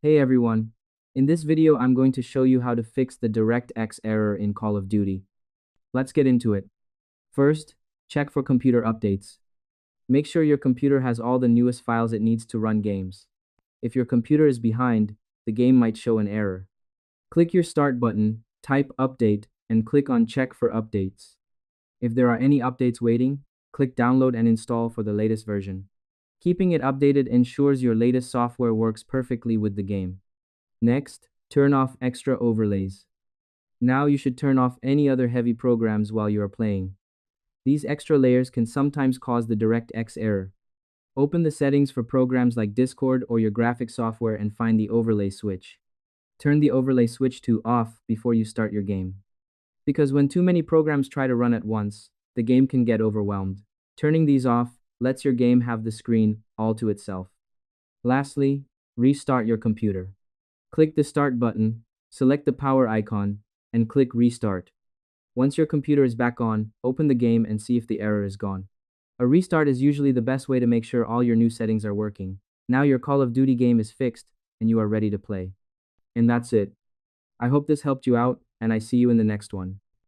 Hey everyone. In this video, I'm going to show you how to fix the DirectX error in Call of Duty. Let's get into it. First, check for computer updates. Make sure your computer has all the newest files it needs to run games. If your computer is behind, the game might show an error. Click your Start button, type Update, and click on Check for updates. If there are any updates waiting, click Download and install for the latest version. Keeping it updated ensures your latest software works perfectly with the game. Next, turn off extra overlays. Now you should turn off any other heavy programs while you are playing. These extra layers can sometimes cause the DirectX error. Open the settings for programs like Discord or your graphics software and find the overlay switch. Turn the overlay switch to off before you start your game. Because when too many programs try to run at once, the game can get overwhelmed. Turning these off lets your game have the screen all to itself. Lastly, restart your computer. Click the Start button, select the power icon, and click Restart. Once your computer is back on, open the game and see if the error is gone. A restart is usually the best way to make sure all your new settings are working. Now your Call of Duty game is fixed, and you are ready to play. And that's it. I hope this helped you out, and I see you in the next one.